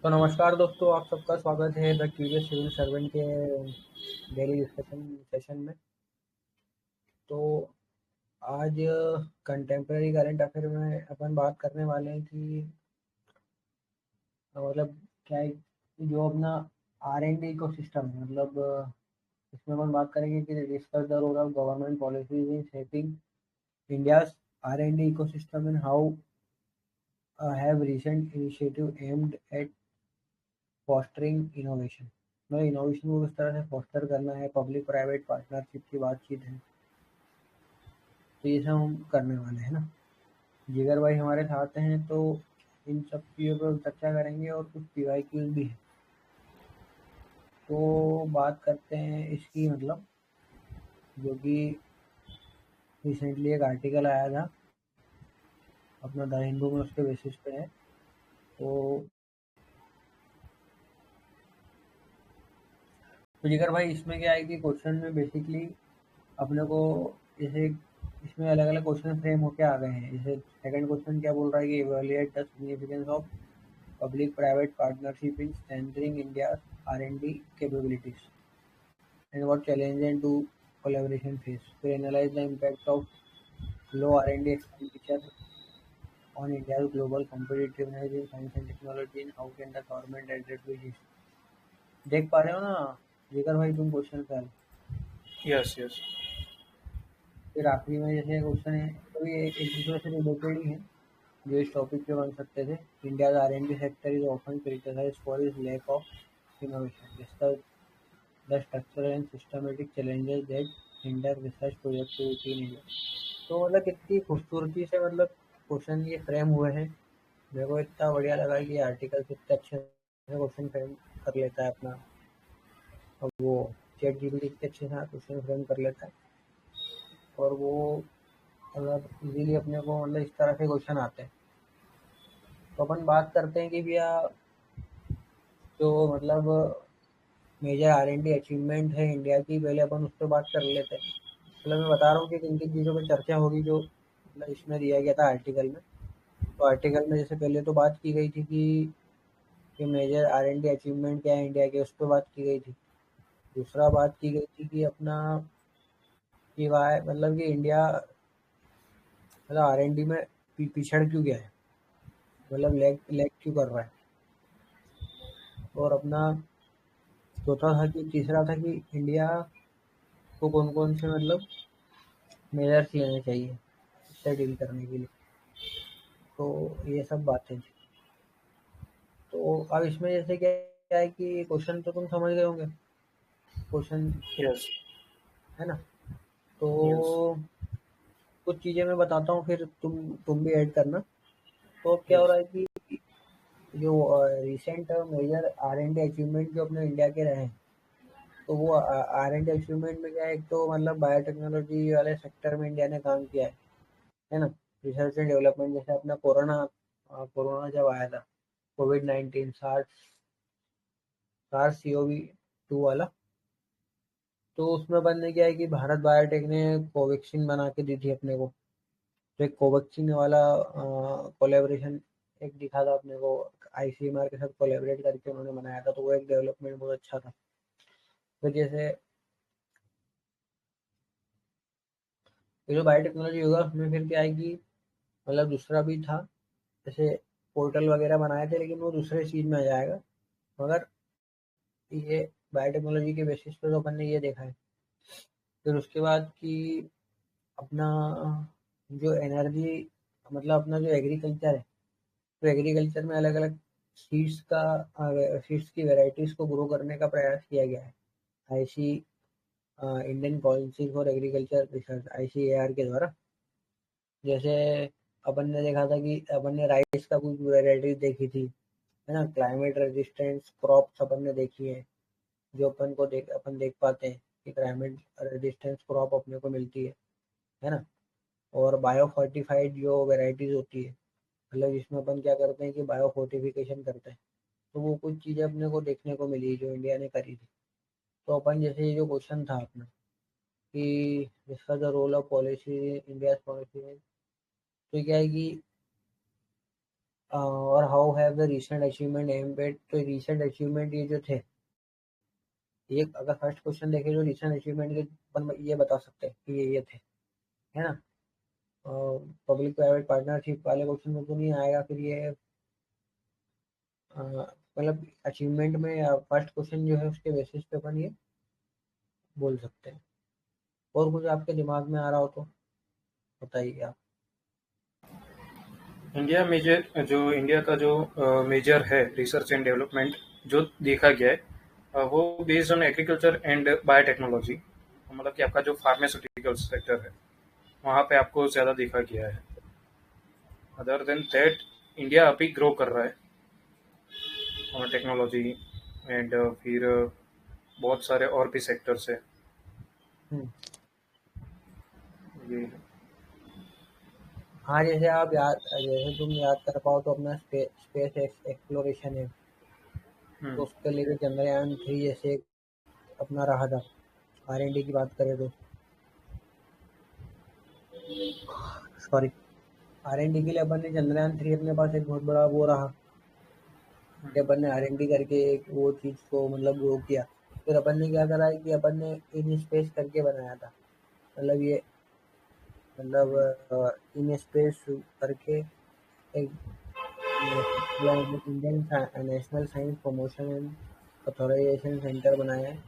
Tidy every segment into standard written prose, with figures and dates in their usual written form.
तो नमस्कार दोस्तों, आप सबका स्वागत है द क्यूरियस सिविल सर्वेंट के डेली डिस्कशन सेशन में। तो आज कंटेम्प्रेरी करंट अफेयर में अपन बात करने वाले हैं कि मतलब क्या है, जो अपना आर एंड डी इकोसिस्टम है। मतलब इसमें अपन बात करेंगे कि discuss the role of government policies in shaping India's R and D ecosystem and how have recent initiative aimed at fostering innovation. मतलब इनोवेशन को किस तरह से फॉस्टर करना है, पब्लिक प्राइवेट पार्टनरशिप की बातचीत है। तो ये सब हम करने वाले हैं ना। जिगर भाई हमारे साथ हैं, तो इन सब चीज़ों पर चर्चा करेंगे और कुछ पीवाईक्यूज भी है। तो बात करते हैं इसकी, मतलब जो कि रिसेंटली एक आर्टिकल आया था अपना द हिंदू में, उसके बेसिस पे है। तो जिगर भाई इसमें क्या है कि क्वेश्चन में बेसिकली अपने को जैसे इसमें अलग अलग क्वेश्चन फ्रेम होके आ गए हैं। जैसे सेकंड क्वेश्चन क्या बोल रहा है कि evaluate the significance of public private partnership in strengthening India R&D capabilities and what challenges do collaboration face. To analyze the impact of low R&D expenditure on India's global competitiveness in science and technology and how can the government address this. देख पा रहे हो ना जिगर भाई तुम question sir? Yes, yes. फिर आखिरी में जैसे क्वेश्चन है, तो ये एक दूसरे से रिलेटेड ही है जो इस टॉपिक पे बन सकते थे। India's R&D sector is often criticized for is lack of innovation, discuss the structural and systematic challenges that hinder research productivity in India. तो मतलब कितनी खूबसूरती से मतलब क्वेश्चन ये फ्रेम हुए हैं। मेरे को इतना बढ़िया लगा कि आर्टिकल कितने अच्छे से क्वेश्चन फ्रेम कर लेता है अपना। अब वो चैट जीपीटी कितने अच्छे से क्वेश्चन फ्रेम कर लेता है, और वो मतलब इजीली अपने को मतलब इस तरह से क्वेश्चन आते हैं। तो अपन बात करते हैं कि भैया जो मतलब मेजर R&D अचीवमेंट है इंडिया की, पहले अपन उस पर बात कर लेते हैं। मतलब मैं बता रहा हूँ कि किन किन चीज़ों पर चर्चा होगी जो मतलब इसमें दिया गया था आर्टिकल में। तो आर्टिकल में जैसे पहले तो बात की गई थी कि मेजर R&D अचीवमेंट क्या है इंडिया के, उस पर बात की गई थी। दूसरा बात की गई थी कि अपना कि वाई मतलब कि इंडिया मतलब R&D में पिछड़ क्यों गया है, मतलब लैग लैग क्यों कर रहा है। और अपना चौथा था कि तीसरा था कि इंडिया को कौन कौन से मतलब मेजर्स लेने चाहिए इससे डील करने के लिए। तो ये सब बातें थी। तो अब इसमें जैसे क्या क्या है कि क्वेश्चन तो तुम समझ गए होंगे क्वेश्चन, Yes, है ना। तो yes. कुछ चीज़ें मैं बताता हूँ, फिर तुम भी ऐड करना। तो अब क्या हो Yes. रहा है कि जो रिसेंट मेजर R&D अचीवमेंट जो अपने इंडिया के रहे हैं, तो वो R&D अचीवमेंट में क्या है, एक तो मतलब बायोटेक्नोलॉजी वाले सेक्टर में इंडिया ने काम किया है ना। रिसर्च एंड डेवलपमेंट, जैसे अपना कोरोना कोरोना जब आया था, कोविड-19 सार्स CoV-2 वाला। तो उसमें अपन ने क्या है कि भारत बायोटेक ने कोवैक्सीन बना के दी थी अपने को। तो एक कोवैक्सीन वाला कोलेब्रेशन एक दिखा था अपने को, ICMR के साथ कोलेबरेट करके उन्होंने बनाया था। तो वो एक डेवलपमेंट बहुत अच्छा था। फिर जैसे ये जो बायोटेक्नोलॉजी होगा उसमें फिर क्या है कि मतलब दूसरा भी था, जैसे पोर्टल वगैरह बनाए थे, लेकिन वो दूसरे चीज़ में आ जाएगा। मगर ये बायोटेक्नोलॉजी के बेसिस पे तो अपन ने ये देखा है। फिर उसके बाद कि अपना जो एनर्जी मतलब अपना जो एग्रीकल्चर है, तो एग्रीकल्चर में अलग अलग सीड्स की वैरायटीज को ग्रो करने का प्रयास किया गया है। IC Indian council for agriculture research ICAR के द्वारा। जैसे अपन ने देखा था कि अपन ने राइस का कुछ वैरायटीज देखी थी, है ना। क्लाइमेट रेजिस्टेंस क्रॉप्स अपन ने देखी है, जो अपन देख पाते हैं कि क्लाइमेट रेजिस्टेंस क्रॉप अपने को मिलती है ना। और बायो फोर्टिफाइड जो वैरायटीज होती है, मतलब इसमें अपन क्या करते हैं कि बायो फोर्टिफिकेशन करते हैं। तो वो कुछ चीज़ें अपने को देखने को मिली जो इंडिया ने करी थी। तो अपन जैसे ये जो क्वेश्चन था अपना कि जिसका the role of policy India policy में, तो क्या है कि और how have the recent achievement embed, तो रीसेंट अचीवमेंट ये जो थे, ये अगर फर्स्ट क्वेश्चन देखें जो रीसेंट अचीवमेंट के ये बता सकते हैं कि ये थे, है ना। पब्लिक प्राइवेट पार्टनरशिप वाले क्वेश्चन में तो नहीं आएगा, फिर ये मतलब अचीवमेंट में फर्स्ट क्वेश्चन जो है उसके बेसिस पे अपन ये बोल सकते हैं। और कुछ आपके दिमाग में आ रहा हो तो बताइए आप। इंडिया का जो मेजर है रिसर्च एंड डेवलपमेंट जो देखा गया है, वो based on agriculture and biotechnology, मतलब कि आपका जो फार्मास्यूटिकल सेक्टर है वहाँ पे आपको ज़्यादा देखा गया है। अदर देन दैट इंडिया अभी ग्रो कर रहा है टेक्नोलॉजी एंड फिर बहुत सारे और भी सेक्टर्स है हम्म। ये। हाँ, जैसे तुम याद कर पाओ तो अपना स्पेस एक्सप्लोरेशन है, तो हम्म। उसके लिए चंद्रयान 3 जैसे एक अपना रहा था। R&D की बात करें तो, सॉरी, R&D के लिए अपन ने चंद्रयान 3 अपने पास एक बहुत बड़ा वो रहा कि अपन ने R&D करके एक वो चीज़ को मतलब ग्रो किया। फिर अपन ने क्या करा है कि अपन ने इन स्पेस करके बनाया था, मतलब ये, मतलब इन स्पेस करके एक Indian national science promotion and authorisation centre बनाया है।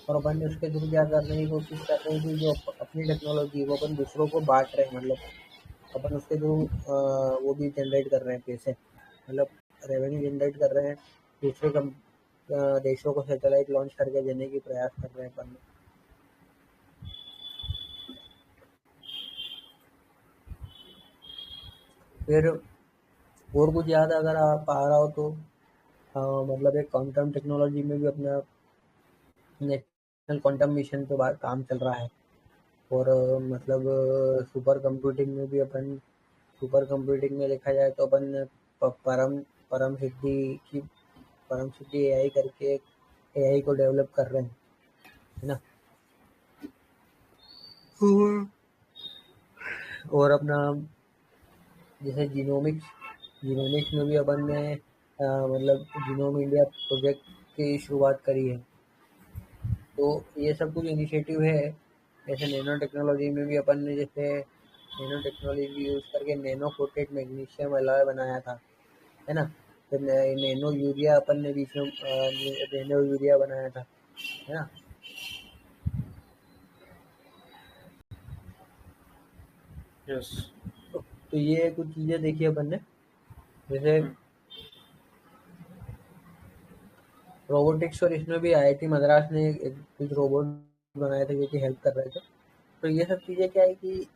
और अपन ने उसके थ्रू क्या करने की कोशिश कर रहे हैं कि जो अपनी टेक्नोलॉजी वो अपन दूसरों को बांट रहे हैं, मतलब अपन उसके थ्रू वो भी जनरेट कर रहे हैं पैसे, मतलब रेवेन्यू जनरेट कर रहे हैं, दूसरे देशों को सैटेलाइट लॉन्च करके देने की प्रयास कर रहे हैं अपन। फिर और कुछ याद अगर आप आ रहा हो तो, मतलब एक क्वांटम टेक्नोलॉजी में भी अपना नेशनल क्वांटम मिशन पे काम चल रहा है। और मतलब सुपर कंप्यूटिंग में भी अपन, सुपर कंप्यूटिंग में देखा जाए तो अपन परम परम सिद्धि की परम सिद्धि एआई करके एआई को डेवलप कर रहे हैं, है ना। और अपना जैसे जीनोमिक्स में भी अपन ने मतलब जीनोम इंडिया प्रोजेक्ट की शुरुआत करी है। तो ये सब कुछ इनिशिएटिव है। जैसे नैनो टेक्नोलॉजी में भी अपन ने जैसे नैनो टेक्नोलॉजी यूज करके नैनो कोटेड मैग्नीशियम अलॉय बनाया था, है ना। फिर नैनो यूरिया अपन ने बीच में नैनो यूरिया बनाया था, है ना। यस। तो ये कुछ चीजें देखी अपन ने। जैसे रोबोटिक्स, और इसमें भी IIT मद्रास ने कुछ रोबोट बनाए थे जो कि हेल्प कर रहे थे। तो ये सब चीजें क्या है कि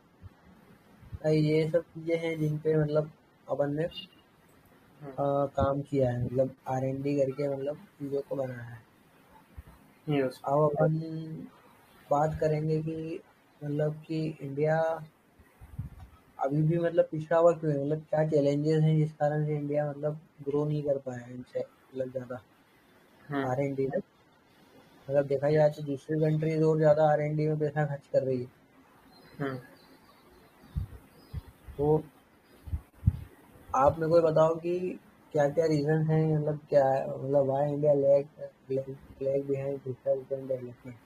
ये सब चीजें हैं जिन पे मतलब अपन ने काम किया है, मतलब R&D करके मतलब चीज़ों को बनाया है। यस। अब अपन बात करेंगे कि मतलब कि इंडिया अभी भी मतलब पिछड़ा हुआ क्यों है, मतलब क्या चैलेंजेस हैं जिस कारण से इंडिया मतलब ग्रो नहीं कर पाया है इनसे मतलब ज़्यादा R&D में। मतलब देखा जाए यस। तो दूसरी कंट्रीज और ज़्यादा R&D में पैसा खर्च कर रही है। तो आप मेरे को ये बताओ कि क्या क्या रीजन है, मतलब क्या है, मतलब why India lag behind research and development.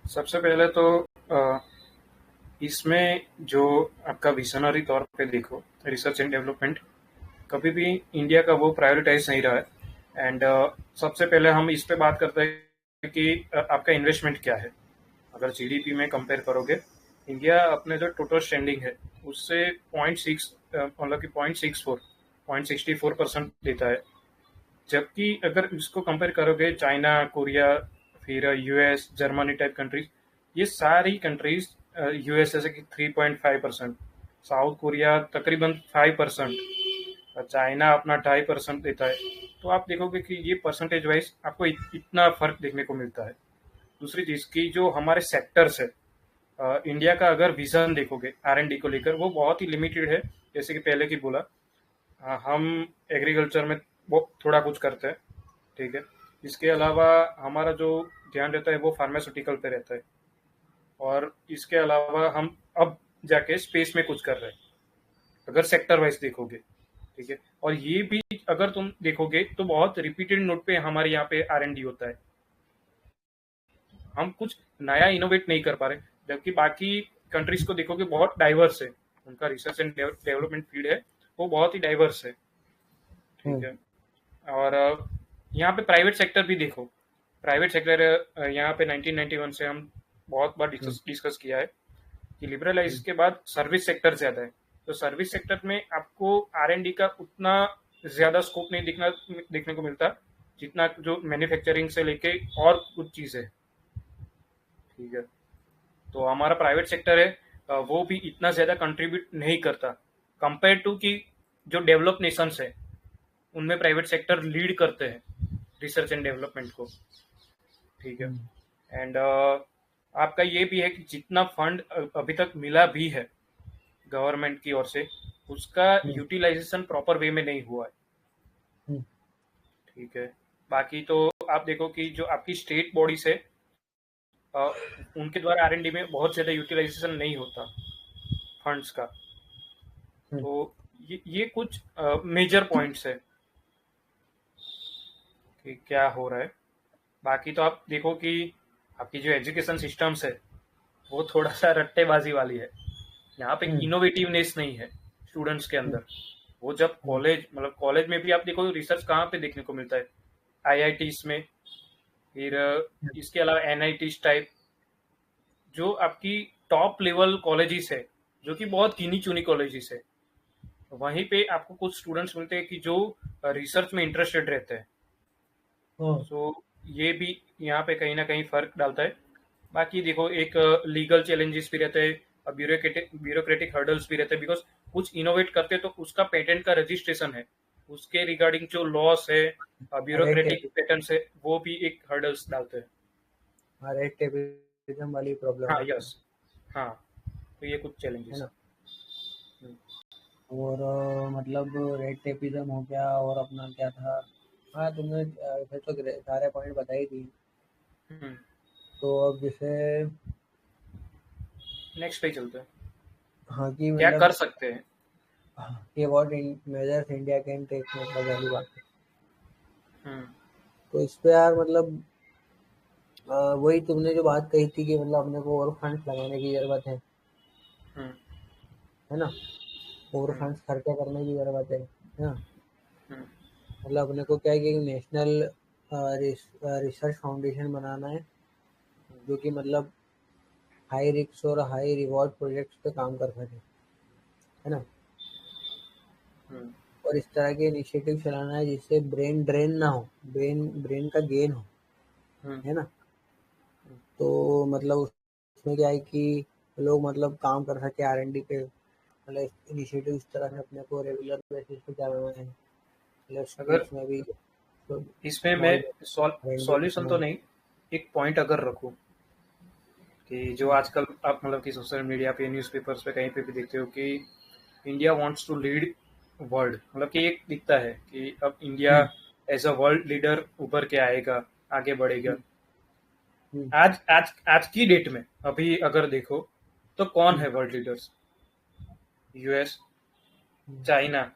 सबसे पहले तो अ, इसमें जो आपका विजनरी तौर पे देखो, रिसर्च एंड डेवलपमेंट कभी भी इंडिया का वो प्रायोरिटाइज नहीं रहा है। एंड सबसे पहले हम इस पे बात करते हैं कि आपका इन्वेस्टमेंट क्या है। अगर जीडीपी में कंपेयर करोगे, इंडिया अपने जो टोटल स्टैंडिंग है उससे 0.6 मतलब कि 0.64% देता है। जबकि अगर इसको कंपेयर करोगे चाइना, कोरिया, फिर यूएस, जर्मनी टाइप कंट्रीज, ये सारी कंट्रीज, यूएस जैसे कि 3.5%, साउथ कोरिया तकरीबन 5%, चाइना अपना 2.5% देता है। तो आप देखोगे कि ये परसेंटेज वाइज आपको इतना फर्क देखने को मिलता है। दूसरी चीज की जो हमारे सेक्टर्स है, इंडिया का अगर विजन देखोगे R&D को लेकर, वो बहुत ही लिमिटेड है। जैसे कि पहले की बोला, हम एग्रीकल्चर में वो थोड़ा कुछ करते हैं, ठीक है। इसके अलावा हमारा जो ध्यान रहता है वो फार्मास्यूटिकल पे रहता है। और इसके अलावा हम अब जाके स्पेस में कुछ कर रहे हैं। अगर सेक्टर वाइज देखोगे, ठीक है। और ये भी अगर तुम देखोगे तो बहुत रिपीटेड नोट पे हमारे यहाँ पे R&D होता है, हम कुछ नया इनोवेट नहीं कर पा रहे, जबकि बाकी कंट्रीज को देखोगे बहुत डाइवर्स है, उनका रिसर्च एंड डेवलपमेंट फील्ड है वो बहुत ही डाइवर्स है, ठीक हम्म। है। और यहाँ पे प्राइवेट सेक्टर भी देखो, प्राइवेट सेक्टर यहाँ पे 1991 से हम बहुत बार हम्म। डिस्कस किया है कि लिबरलाइज हम्म। के बाद सर्विस सेक्टर ज्यादा है, तो सर्विस सेक्टर में आपको R&D का उतना ज्यादा स्कोप नहीं देखने को मिलता जितना जो मैन्युफैक्चरिंग से लेके और कुछ चीज है, ठीक है। तो हमारा प्राइवेट सेक्टर है वो भी इतना ज्यादा कंट्रीब्यूट नहीं करता कंपेयर टू कि जो डेवलप नेशंस है उनमें प्राइवेट सेक्टर लीड करते हैं रिसर्च एंड डेवलपमेंट को, ठीक है। हम्म। एंड आपका ये भी है कि जितना फंड अभी तक मिला भी है गवर्नमेंट की ओर से उसका हम्म। यूटिलाइजेशन प्रॉपर वे में नहीं हुआ है, हम्म। ठीक है। बाकी तो आप देखो कि जो आपकी स्टेट बॉडीज है अ, उनके द्वारा R&D में बहुत ज्यादा यूटिलाइजेशन नहीं होता फंड्स का, हम्म। तो ये कुछ मेजर पॉइंट्स है कि क्या हो रहा है। बाकी तो आप देखो कि आपकी जो एजुकेशन सिस्टम्स है वो थोड़ा सा रट्टेबाजी वाली है, यहाँ पे हम्म। इनोवेटिवनेस नहीं है स्टूडेंट्स के हम्म। अंदर। वो जब हम्म। कॉलेज मतलब कॉलेज में भी आप देखो रिसर्च कहाँ पे देखने को मिलता है, IITs में, फिर इसके अलावा NITs टाइप जो आपकी टॉप लेवल कॉलेजेस है जो कि बहुत गिनी चुनी कॉलेजेस है, वहीं पे आपको कुछ स्टूडेंट्स मिलते हैं कि जो रिसर्च में इंटरेस्टेड रहते हैं, हाँ। सो ये भी यहाँ पे कहीं ना कहीं फर्क डालता है। बाकी देखो एक लीगल चैलेंजेस भी रहते हैं, ब्यूरोक्रेटिक हर्डल्स भी रहते हैं, बिकॉज कुछ इनोवेट करते हैं तो उसका पेटेंट का रजिस्ट्रेशन है, उसके रिगार्डिंग जो लॉस है रेड ब्यूरोक्रेटिक टेप। पेटेंट्स है वो भी एक हर्डल्स डालते हैं। हाँ, रेड टेपिज्म वाली प्रॉब्लम हाँ, है इसमें। यस, हाँ, तो ये कुछ है चैलेंजेस ना। है। और मतलब रेड टेपिज्म हो गया और अपना क्या था। हाँ, तुमने फिर तो सारे पॉइंट बताई थी। हम्म, तो अब जैसे नेक्स्ट पे चलते हैं, हाँ कि क्या मतलब कर सकते हैं। कि what measures India can take, मतलब पहली बात है। हम्म, तो इस पे यार मतलब वही तुमने जो बात कही थी कि मतलब अपने को और फंड्स लगाने की ज़रूरत हम्म, है ना। और हम्म, फंड्स खर्चा करने की ज़रूरत है ना। हम्म, मतलब अपने को क्या है कि नेशनल रिसर्च फाउंडेशन बनाना है जो कि मतलब हाई रिस्क और हाई रिवॉर्ड प्रोजेक्ट्स पे काम कर सके, है ना। हम्म, और इस तरह के इनिशिएटिव चलाना है जिससे ब्रेन ड्रेन ना हो, ब्रेन ब्रेन का गेन हो, हम्म, है ना। तो मतलब उसमें क्या है कि लोग मतलब काम कर सके R&D पे, मतलब इनिशिएटिव इस तरह से हम्म। अपने को रेगुलर बेसिस पे चलाना है, मतलब अगर स्कूल्स में भी इसमें मैं स्मॉल R&D सॉल्यूशन तो करना। नहीं, एक पॉइंट अगर रखूं कि जो आजकल आप मतलब कि सोशल मीडिया पे न्यूज़पेपर्स पे कहीं पे भी देखते हो कि India wants to lead world, मतलब कि एक दिखता है कि अब India hmm. As a world leader उभर के आएगा, आगे बढ़ेगा। हम्म। हम्म। आज आज आज की डेट में अभी अगर देखो तो कौन हम्म। है वर्ल्ड लीडर्स, US, हम्म। चाइना,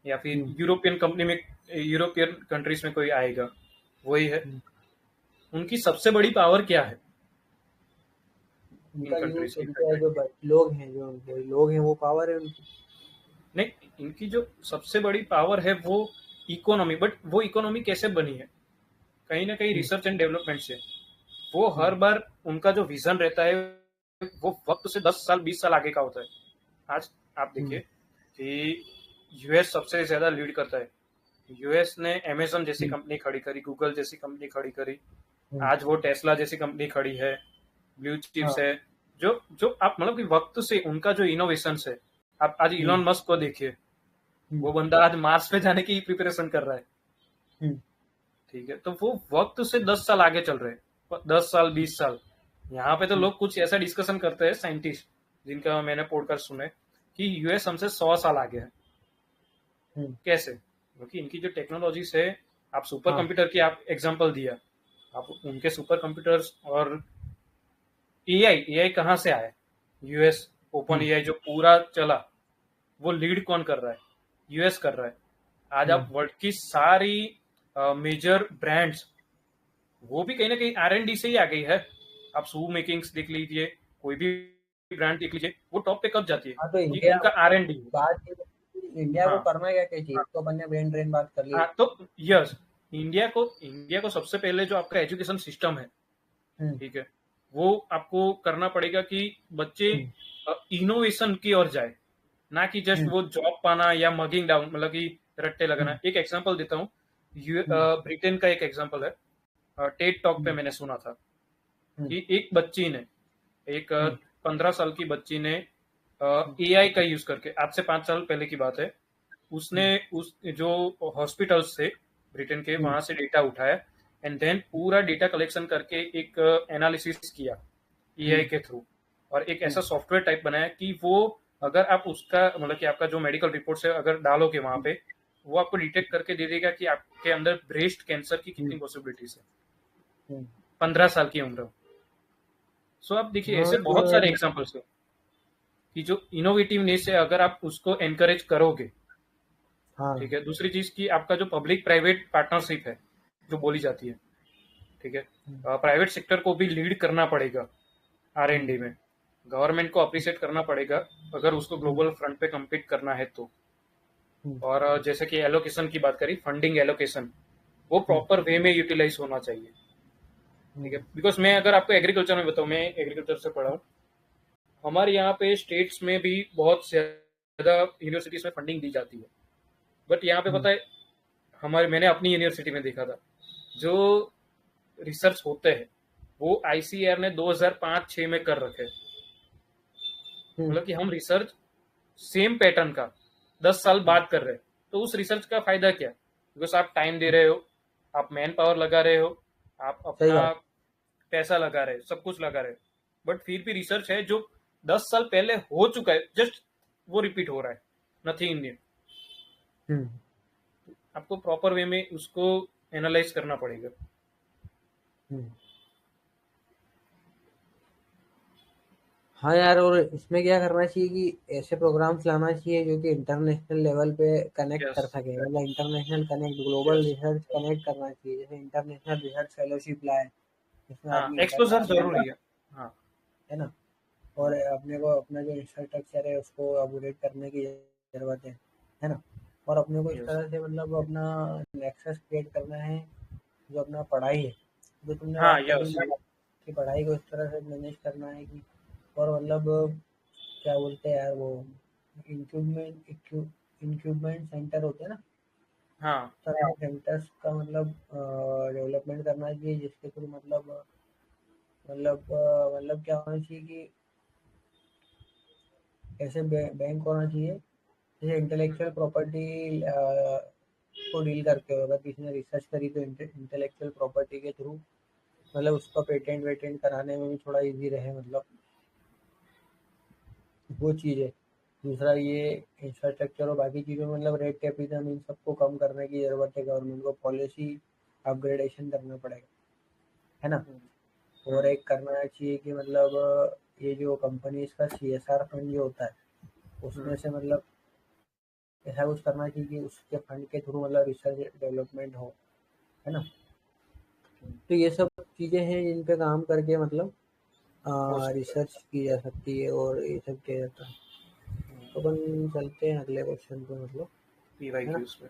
या फिर हम्म। यूरोपियन कंपनी में, यूरोपियन कंट्रीज में कोई आएगा, वही है। हम्म। उनकी सबसे बड़ी पावर क्या है इन उनका कंट्रीज यूथ, की उनके कंट्री, जो लोग हैं, जो उनके लोग हैं वो पावर है उनकी। नहीं, इनकी जो सबसे बड़ी पावर है वो इकोनॉमी, बट वो इकोनॉमी कैसे बनी है, कहीं ना कहीं हम्म। रिसर्च एंड डेवलपमेंट से। वो हम्म। हर बार उनका जो विजन रहता है वो वक्त से 10 साल 20 साल आगे का होता है। आज आप देखिए हम्म। कि US सबसे ज्यादा लीड करता है, US ने अमेजन जैसी हम्म। कंपनी खड़ी करी, गूगल जैसी कंपनी खड़ी करी, हम्म। आज वो टेस्ला जैसी कंपनी खड़ी है, ब्लू चिप्स हाँ। है, जो जो आप मतलब कि वक्त से उनका जो इनोवेशन है। आप आज हम्म। इलॉन मस्क को देखिए, हम्म। वो बंदा आज मार्स पे जाने की प्रिपरेशन कर रहा है, हम्म। ठीक है। तो वो वक्त से 10 साल आगे चल रहे हैं, 10 साल 20 साल। यहाँ पे तो हम्म। लोग कुछ ऐसा डिस्कशन करते हैं साइंटिस्ट जिनका मैंने पॉडकास्ट सुने कि US हमसे 100 साल आगे है। हम्म। कैसे? क्योंकि इनकी जो टेक्नोलॉजीज है, आप सुपर हाँ। कंप्यूटर की आप एग्जांपल दिया, आप उनके सुपर कंप्यूटर्स और एआई कहाँ से आया, US ओपन हम्म। एआई जो पूरा चला वो लीड कौन कर रहा है? यूएस कर रहा है। आज आप हम्म, वर्ल्ड की सारी मेजर ब्रांड्स वो भी कहीं ना कहीं R&D से ही आ गई है। आप शू मेकिंग्स देख लीजिए, कोई भी ब्रांड देख लीजिए, वो टॉप पे कब जाती है? हाँ तो कि इंडिया, उनका R&D है। बात ये है कि इंडिया को हाँ करना क्या क्या चाहिए, तो अपन ने ब्रेन ड्रेन बात कर ली। हाँ, तो यस, इंडिया को सबसे पहले जो आपका एजुकेशन सिस्टम है, हम्म, ठीक है, वो आपको करना पड़ेगा कि बच्चे हम्म, इनोवेशन की ओर जाए, ना कि जस्ट हम्म, वो जॉब पाना या मगिंग डाउन, मतलब कि रट्टे लगाना। हम्म, एक एग्जांपल देता हूँ, हम्म, ब्रिटेन का एक एग्जांपल है। टेड टॉक पे हम्म, मैंने सुना था हम्म, कि एक बच्ची ने, एक हम्म, 15 साल की बच्ची ने हम्म, एआई का यूज करके, आज से 5 साल पहले की बात है, उसने हम्म, उस जो हॉस्पिटल्स थे ब्रिटेन के, हम्म, वहां से डेटा उठाया, एंड देन पूरा डेटा कलेक्शन करके एक एनालिसिस किया एआई हम्म, के थ्रू, और एक हम्म, ऐसा सॉफ्टवेयर टाइप बनाया कि वो, अगर आप उसका मतलब कि आपका जो मेडिकल रिपोर्ट है अगर डालोगे वहां पे, वो आपको डिटेक्ट करके दे देगा कि आपके अंदर ब्रेस्ट कैंसर की हम्म, कितनी पॉसिबिलिटीज है, हम्म। 15 साल की उम्र में। सो आप देखिए, हाँ ऐसे बहुत सारे तो एग्जाम्पल्स है कि जो इनोवेटिवनेस है, अगर आप उसको एनकरेज करोगे, ठीक हाँ। है। दूसरी चीज की आपका जो पब्लिक प्राइवेट पार्टनरशिप है जो बोली जाती है, ठीक है, हम्म, प्राइवेट सेक्टर को भी लीड करना पड़ेगा हम्म, R&D में, गवर्नमेंट को अप्रिशिएट करना पड़ेगा अगर उसको हम्म, ग्लोबल फ्रंट पे कम्पीट करना है तो। हम्म, और जैसे कि एलोकेशन की बात करी, फंडिंग एलोकेशन, वो हम्म, प्रॉपर वे में यूटिलाइज होना चाहिए, ठीक हम्म, है। बिकॉज मैं अगर आपको एग्रीकल्चर में बताऊं, मैं एग्रीकल्चर से पढ़ा हूँ, हमारे यहाँ पे स्टेट्स में भी बहुत ज्यादा यूनिवर्सिटीज में फंडिंग दी जाती है, बट यहाँ पे हम्म, पता है, हमारे मैंने अपनी यूनिवर्सिटी में देखा था, जो रिसर्च होते हैं वो ICAR ने 2005-6 में कर रखे हैं। हम्म, मतलब कि हम रिसर्च सेम पैटर्न का 10 साल हम्म, बाद कर रहे हैं, तो उस रिसर्च का फायदा क्या? बिकॉज आप टाइम दे रहे हो, आप मैन पावर लगा रहे हो, आप सही अपना बात। पैसा लगा रहे हो, सब कुछ लगा रहे हो, बट फिर भी रिसर्च है जो 10 साल पहले हो चुका है, जस्ट वो रिपीट हो रहा है, नथिंग न्यू। हम्म, आपको प्रॉपर वे में उसको एनालाइज करना पड़ेगा। हम्म। हाँ यार, और इसमें क्या करना चाहिए कि ऐसे प्रोग्राम्स लाना चाहिए जो कि इंटरनेशनल लेवल पे कनेक्ट यस, कर सके, मतलब international connect, global yes, research connect करना चाहिए, जैसे इंटरनेशनल रिसर्च फेलोशिप लाए, जिसमें हाँ, आदमी एक्सपोजर इंटरनेशनल, जरूरी है। हाँ, है ना, और अपने को अपना जो इंफ्रास्ट्रक्चर है उसको अपग्रेड करने की ज़रूरत है ना, और अपने को इस यस, तरह से मतलब अपना नेक्सस क्रिएट करना है, जो अपना पढ़ाई है, जो तुमने हाँ, बात करी यस, कि पढ़ाई को इस तरह से मैनेज करना है कि, और मतलब क्या बोलते हैं यार वो, इंक्यूबमेंट सेंटर होते हैं ना, हाँ, तरह के सेंटर्स का मतलब डेवलपमेंट करना चाहिए, जिसके थ्रू मतलब क्या होना चाहिए कि ऐसे बैंक होना चाहिए, जैसे इंटेलेक्चुअल प्रॉपर्टी को डील करते हो, अगर किसी ने रिसर्च करी तो इंटेलेक्चुअल प्रॉपर्टी के थ्रू मतलब उसका पेटेंट वेटेंट कराने में भी थोड़ा इजी रहे, मतलब वो चीज़ है। दूसरा ये इंफ्रास्ट्रक्चर और बाकी चीज़ों में मतलब रेड टेपिज्म, इन सबको कम करने की ज़रूरत है, गवर्नमेंट को पॉलिसी अपग्रेडेशन करना पड़ेगा, है ना। और हम्म, एक करना चाहिए कि मतलब ये जो कंपनीज का CSR फंड जो होता है, उसमें हम्म, से मतलब ऐसा कुछ करना चाहिए कि उसके फंड के थ्रू मतलब रिसर्च डेवलपमेंट हो, है ना। तो ये सब चीज़ें हैं जिन पे काम करके मतलब हो सकता रिसर्च की जा सकती है और ये सब किया जाता है। है। तो अपन चलते हैं अगले क्वेश्चन पे, मतलब, है ना। PYQs में।